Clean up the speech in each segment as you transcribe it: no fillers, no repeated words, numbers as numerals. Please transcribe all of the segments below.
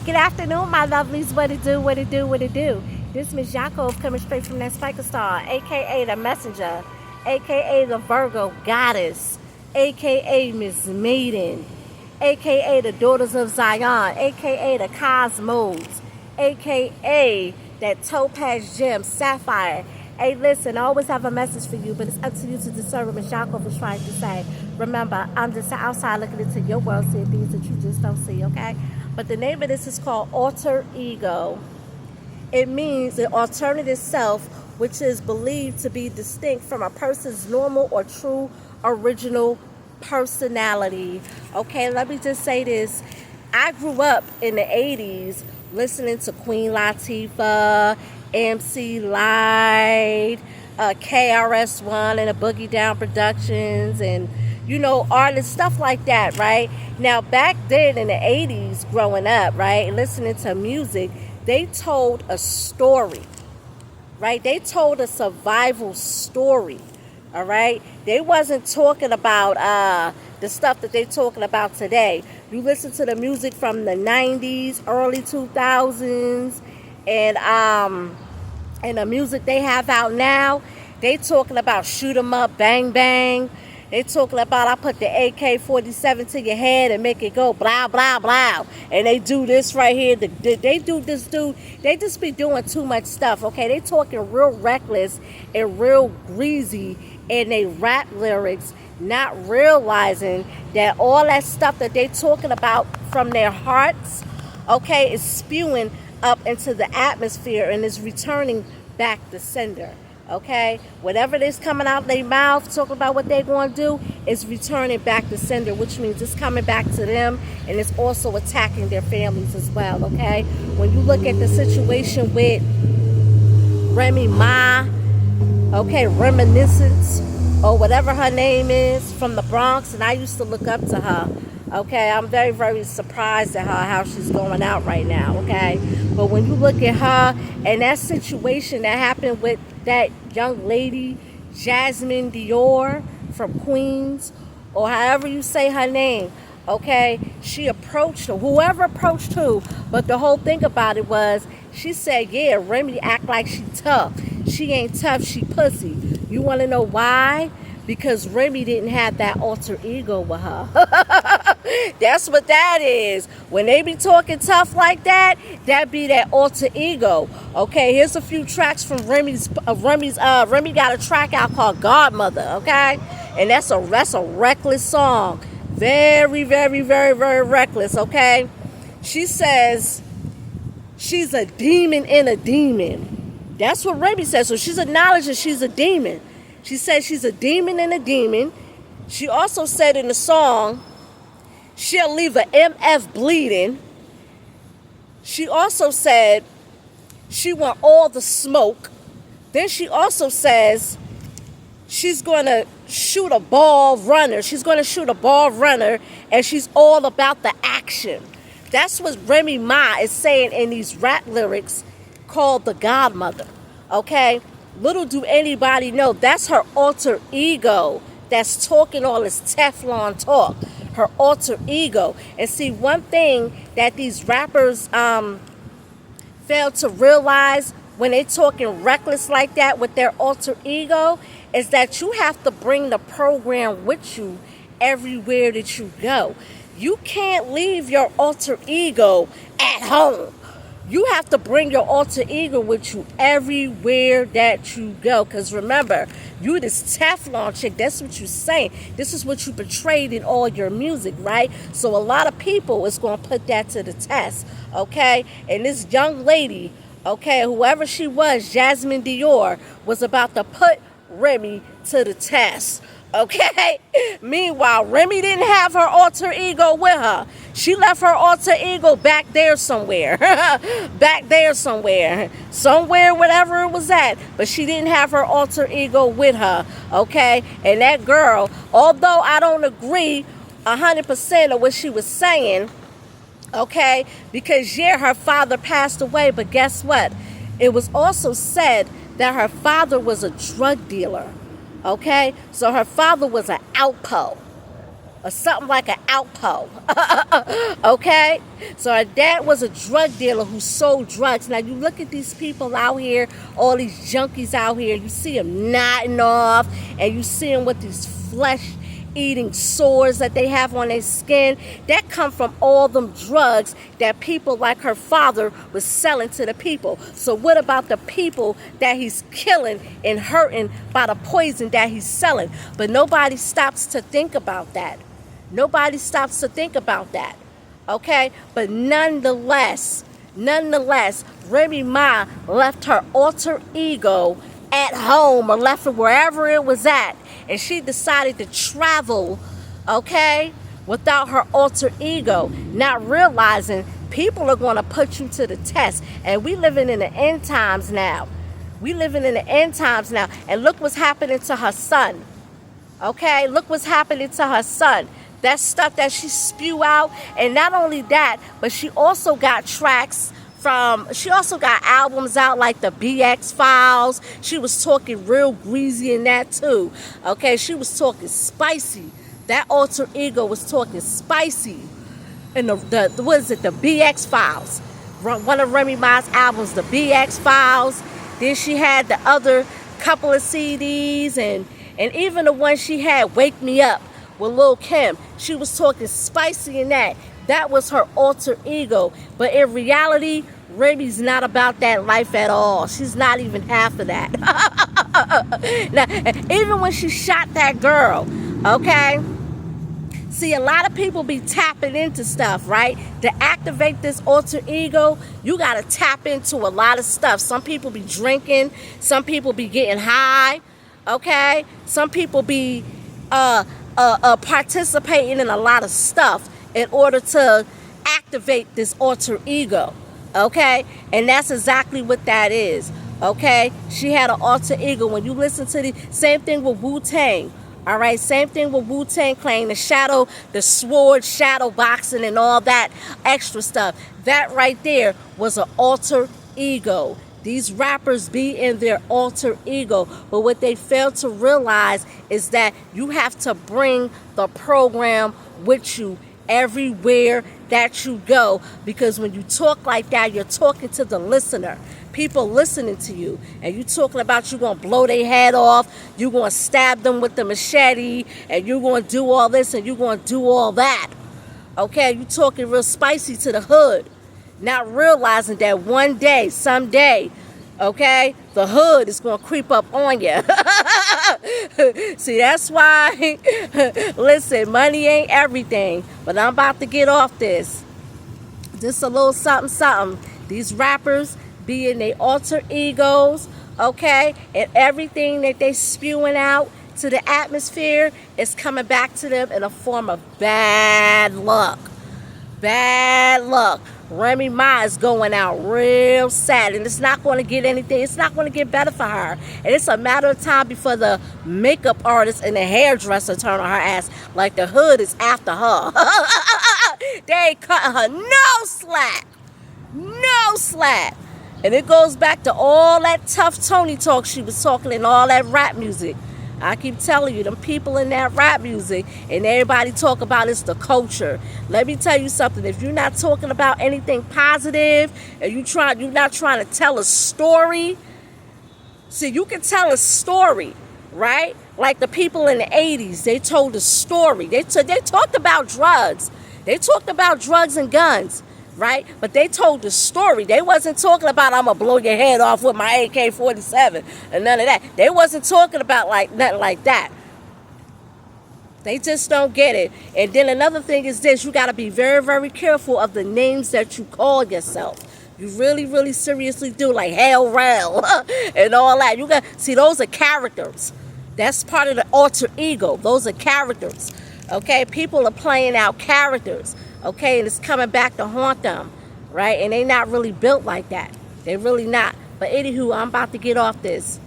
Good afternoon, my lovelies. What it do, what it do, what it do. This Miss Yakov coming straight from that Spiker Star, aka the Messenger, aka the Virgo Goddess, aka Miss Maiden, aka the Daughters of Zion, aka the Cosmos, aka that Topaz Gem, Sapphire. Hey, listen, I always have a message for you, but it's up to you to discern what Miss Yakov was trying to say. Remember, I'm just outside looking into your world, seeing things that you just don't see, okay? But the name of this is called Alter Ego. It means an alternative self, which is believed to be distinct from a person's normal or true original personality. Okay, let me just say this. I grew up in the 80s listening to Queen Latifah, MC Light, KRS-One and the Boogie Down Productions, and artists, stuff like that, right? Now, back then in the 80s, growing up, right, listening to music, they told a story, right? They told a survival story, all right? They wasn't talking about the stuff that they're talking about today. You listen to the music from the 90s, early 2000s, and the music they have out now, they talking about shoot 'em up, bang, bang. They talking about I put the AK-47 to your head and make it go blah, blah, blah. And they do this right here. They do this, dude. They just be doing too much stuff, okay? They talking real reckless and real greasy in they rap lyrics, not realizing that all that stuff that they talking about from their hearts, okay, is spewing up into the atmosphere and is returning back to sender. Okay, whatever is coming out their mouth, talking about what they're going to do, is returning back to sender, which means it's coming back to them, and it's also attacking their families as well. Okay, when you look at the situation with Remy Ma, okay, Reminiscence, or whatever her name is, from the Bronx, and I used to look up to her. Okay, I'm very, very surprised at her, how she's going out right now, okay? But when you look at her and that situation that happened with that young lady, Jasmine Dior from Queens, or however you say her name, okay? She approached her, whoever approached who, but the whole thing about it was, she said, yeah, Remy act like she tough. She ain't tough, she pussy. You want to know why? Because Remy didn't have that alter ego with her. That's what that is. When they be talking tough like that, that be that alter ego. Okay, here's a few tracks from Remy got a track out called Godmother, okay? And that's a reckless song. Very, very, very, very reckless, okay? She says she's a demon in a demon. That's what Remy says. So she's acknowledging she's a demon. She said she's a demon and a demon. She also said in the song, she'll leave an MF bleeding. She also said she want all the smoke. Then she also says she's going to shoot a ball runner. She's going to shoot a ball runner, and she's all about the action. That's what Remy Ma is saying in these rap lyrics called The Godmother, okay? Little do anybody know, that's her alter ego that's talking all this Teflon talk. Her alter ego. And see, one thing that these rappers fail to realize when they talking reckless like that with their alter ego is that you have to bring the program with you everywhere that you go. You can't leave your alter ego at home. You have to bring your alter ego with you everywhere that you go. Because remember, you this Teflon chick, that's what you're saying. This is what you portrayed in all your music, right? So a lot of people is going to put that to the test, okay? And this young lady, okay, whoever she was, Jasmine Dior, was about to put Remy to the test. Okay? Meanwhile, Remy didn't have her alter ego with her. She left her alter ego back there somewhere. Back there somewhere. Somewhere, whatever it was at. But she didn't have her alter ego with her. Okay? And that girl, although I don't agree 100% of what she was saying, okay? Because, yeah, her father passed away. But guess what? It was also said that her father was a drug dealer. Okay, so her father was an outpo. or something like an Alpo. Okay? So her dad was a drug dealer who sold drugs. Now you look at these people out here, all these junkies out here, you see them nodding off, and you see them with these flesh eating sores that they have on their skin. That come from all them drugs that people like her father was selling to the people. So what about the people that he's killing and hurting by the poison that he's selling? But nobody stops to think about that. Nobody stops to think about that. Okay? But nonetheless, Remy Ma left her alter ego at home, or left it wherever it was at, and she decided to travel, okay, without her alter ego, not realizing people are going to put you to the test. And we living in the end times now. And look what's happening to her son. Okay, look what's happening to her son. That stuff that she spew out, and not only that, but she also got tracks she also got albums out like the BX Files. She was talking real greasy in that too. Okay, she was talking spicy. That alter ego was talking spicy. And the what is it? The BX Files. One of Remy Ma's albums, the BX Files. Then she had the other couple of CDs, and even the one she had, Wake Me Up, with Lil' Kim. She was talking spicy in that. That was her alter ego. But in reality, Remy's not about that life at all. She's not even half of that. Now, even when she shot that girl, okay? See, a lot of people be tapping into stuff, right? To activate this alter ego, you got to tap into a lot of stuff. Some people be drinking. Some people be getting high, okay? Some people be participating in a lot of stuff in order to activate this alter ego, okay? And that's exactly what that is, okay? She had an alter ego. When you listen to the same thing with Wu-Tang, all right? Same thing with Wu-Tang Clan, the sword, shadow boxing, and all that extra stuff. That right there was an alter ego. These rappers be in their alter ego, but what they fail to realize is that you have to bring the program with you everywhere that you go, because when you talk like that, you're talking to the listener. People listening to you, and you talking about you gonna blow their head off, you gonna stab them with the machete, and you gonna do all this and you gonna do all that. Okay, you talking real spicy to the hood, not realizing that one day, someday, okay, the hood is gonna creep up on you. See, that's why, listen, money ain't everything, but I'm about to get off this. Just a little something. These rappers be in their alter egos, okay, and everything that they spewing out to the atmosphere is coming back to them in a form of bad luck. Bad luck. Remy Ma is going out real sad, and it's not going to get anything. It's not going to get better for her. And it's a matter of time before the makeup artist and the hairdresser turn on her ass like the hood is after her. They ain't cutting her no slack. No slack. And it goes back to all that tough Tony talk she was talking and all that rap music. I keep telling you, them people in that rap music and everybody talk about it's the culture. Let me tell you something. If you're not talking about anything positive and you're not trying to tell a story, see, you can tell a story, right? Like the people in the 80s, they told a story. They talked about drugs. They talked about drugs and guns, right? But they told the story. They wasn't talking about I'm going to blow your head off with my AK-47 and none of that. They wasn't talking about nothing like that. They just don't get it. And then another thing is this. You got to be very, very careful of the names that you call yourself. You really, really seriously do. Like Hell Rel and all that. You got see, those are characters. That's part of the alter ego. Those are characters. Okay? People are playing out characters. Okay, and it's coming back to haunt them, right? And they not really built like that. They really not. But anywho, I'm about to get off this.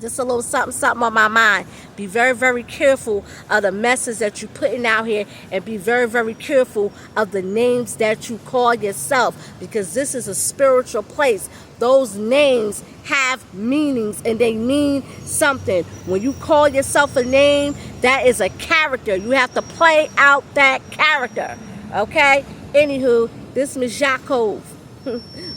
Just a little something, something on my mind. Be very, very careful of the message that you're putting out here, and be very, very careful of the names that you call yourself, because this is a spiritual place. Those names have meanings and they mean something. When you call yourself a name, that is a character. You have to play out that character. Okay? Anywho, this Miss Jackove.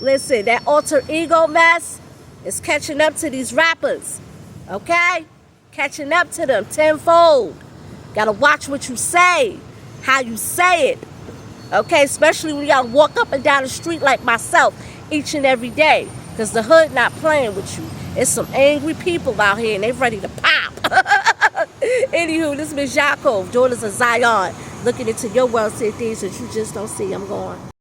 Listen, that alter ego mess is catching up to these rappers. Okay? Catching up to them tenfold. Gotta watch what you say, how you say it. Okay? Especially when you gotta walk up and down the street like myself each and every day. Because the hood not playing with you. It's some angry people out here and they ready to pop. Anywho, this is Miss Jackove, daughters of Zion, looking into your world, see things that you just don't see. I'm going.